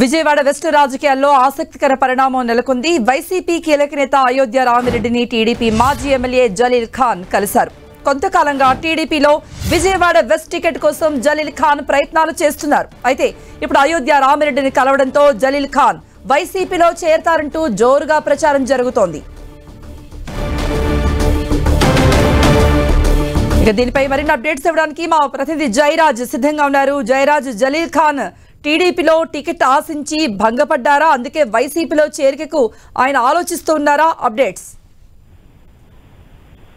Vijayawada west రాజకీయాల్లో ఆసక్తికర పరిణామం నెలకొంది. వైసీపీ కీలక నేత అయోధ్య రామిరెడ్డిని టీడీపీ మాజీ ఎమ్మెల్యే జలీల్ ఖాన్ కలిశారు. కొంతకాలంగా టీడీపీలో విజయవాడ వెస్ట్ టికెట్ కోసం జలీల్ ఖాన్ ప్రయత్నాలు చేస్తున్నారు. అయితే ఇప్పుడు అయోధ్య రామిరెడ్డిని కలవడంతో జలీల్ ఖాన్ వైసీపీలో చేరతారంటూ జోరుగా ప్రచారం జరుగుతోంది. ఇక దీనిపై మరిన్ని అప్డేట్స్ ఇవ్వడానికి మా ప్రతినిధి జయరాజ్ సిద్ధంగా ఉన్నారు. జయరాజ్, జలీల్ ఖాన్ టీడీపీలో టికెట్ ఆశించి భంగపడ్డారా? అందుకే వైసీపీలో చేరికకు ఆయన ఆలోచిస్తున్నారా? అప్డేట్స్.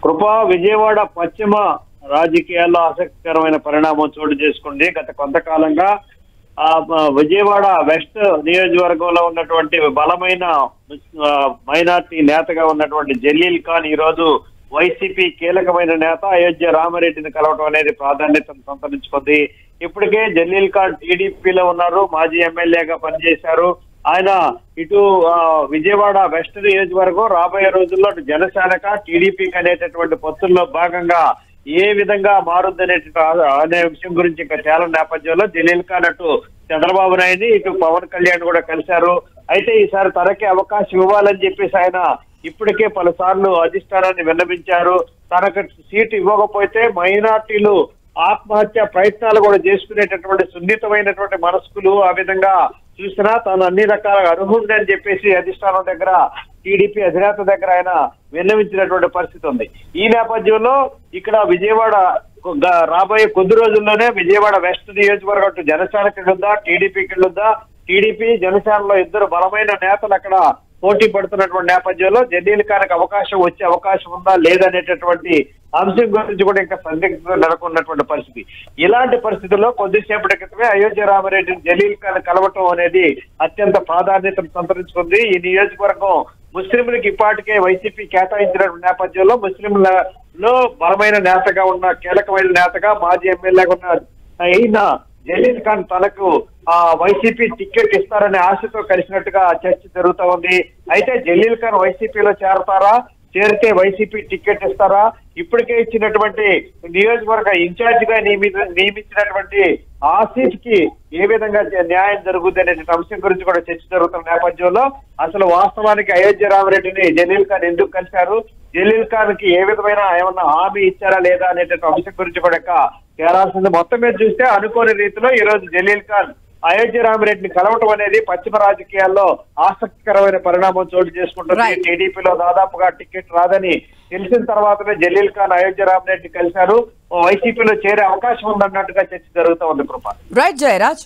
కృపా, విజయవాడ పశ్చిమ రాజకీయాల్లో ఆసక్తికరమైన పరిణామం చోటు చేసుకుంది. గత కొంతకాలంగా విజయవాడ వెస్ట్ నియోజకవర్గంలో ఉన్నటువంటి బలమైన మైనార్టీ నేతగా ఉన్నటువంటి జలీల్ ఖాన్ ఈ రోజు వైసీపీ కీలకమైన నేత అయోధ్య రామిరెడ్డిని కలవటం అనేది ప్రాధాన్యతను సంతరించుకుంది. ఇప్పటికే జలీల్ ఖాన్ టీడీపీలో ఉన్నారు, మాజీ ఎమ్మెల్యేగా పనిచేశారు. ఆయన ఇటు విజయవాడ వెస్ట్ నియోజకవర్గం రాబోయే రోజుల్లో జనసేనక టీడీపీకి అనేటటువంటి పొత్తుల్లో భాగంగా ఏ విధంగా మారుద్దనే విషయం గురించి ఇంకా తేలని నేపథ్యంలో జలీల్ ఖాన్ అటు చంద్రబాబు నాయుడిని ఇటు పవన్ కళ్యాణ్ కూడా కలిశారు. అయితే ఈసారి తనకి అవకాశం ఇవ్వాలని చెప్పేసి ఆయన ఇప్పటికే పలుసార్లు అధిష్టానాన్ని విన్నవించారు. తనకు సీటు ఇవ్వకపోతే మైనార్టీలు ఆత్మహత్య ప్రయత్నాలు కూడా చేసుకునేటటువంటి సున్నితమైనటువంటి మనస్కులు ఆ విధంగా చూసినా తాను అన్ని రకాలుగా అర్హుంది అని చెప్పేసి అధిష్టానం దగ్గర టీడీపీ అధినేత దగ్గర ఆయన విన్నవించినటువంటి పరిస్థితి ఉంది. ఈ నేపథ్యంలో ఇక్కడ విజయవాడ రాబోయే కొద్ది రోజుల్లోనే విజయవాడ వెస్ట్ నియోజకవర్గం జనసేనకి వెళ్ళొద్దా, టీడీపీకి వెళ్ళొద్దా, టీడీపీ జనసేనలో ఇద్దరు బలమైన నేతలు అక్కడ పోటీ పడుతున్నటువంటి నేపథ్యంలో జలీల్ ఖాన్కి అవకాశం వచ్చే అవకాశం ఉందా లేదనేటటువంటి అంశం గురించి కూడా ఇంకా సందిగ్ధత నెలకొన్నటువంటి పరిస్థితి. ఇలాంటి పరిస్థితుల్లో కొద్దిసేపటి క్రితమే అయోధ్య రామిరెడ్డిని జలీల్ ఖాన్ కలవటం అనేది అత్యంత ప్రాధాన్యతను సంతరించుకుంది. ఈ నియోజకవర్గం ముస్లింలకు ఇప్పటికే వైసీపీ కేటాయించినటువంటి నేపథ్యంలో ముస్లింలలో బలమైన నేతగా ఉన్న కీలకమైన నేతగా మాజీ ఎమ్మెల్యేగా ఉన్న అయిన జలీల్ ఖాన్ తనకు వైసీపీ టికెట్ ఇస్తారనే ఆశతో కలిసినట్టుగా చర్చ జరుగుతూ ఉంది. అయితే జలీల్ ఖాన్ వైసీపీలో చేరతారా, చేరితే వైసీపీ టికెట్ ఇస్తారా, ఇప్పటికే ఇచ్చినటువంటి నియోజకవర్గ ఇన్ఛార్జ్ గా నియమించినటువంటి ఆసిఫ్ కి ఏ విధంగా న్యాయం జరుగుతుంది అనే అంశం గురించి కూడా చర్చ జరుగుతున్న నేపథ్యంలో అసలు వాస్తవానికి అయోధ్య రామిరెడ్డిని జలీల్ ఖాన్ ఎందుకు కలిశారు, జలీల్ ఖాన్ కి ఏ విధమైన ఏమన్నా హామీ ఇచ్చారా లేదా అనేటువంటి అంశం గురించి కూడా తేలాల్సింది. మొత్తం మీద చూస్తే అనుకోని రీతిలో ఈ రోజు జలీల్ ఖాన్ అయోధ్య రామిరెడ్డిని కలవటం అనేది పశ్చిమ రాజకీయాల్లో ఆసక్తికరమైన పరిణామం చోటు చేసుకుంటుంది. టీడీపీలో దాదాపుగా టికెట్ రాదని తెలిసిన తర్వాతనే జలీల్ ఖాన్ అయోధ్య రామిరెడ్డిని కలిశారు. వైసీపీలో చేరే అవకాశం ఉందన్నట్టుగా చర్చ జరుగుతూ ఉంది. కృప. రైట్ జయరాజ్.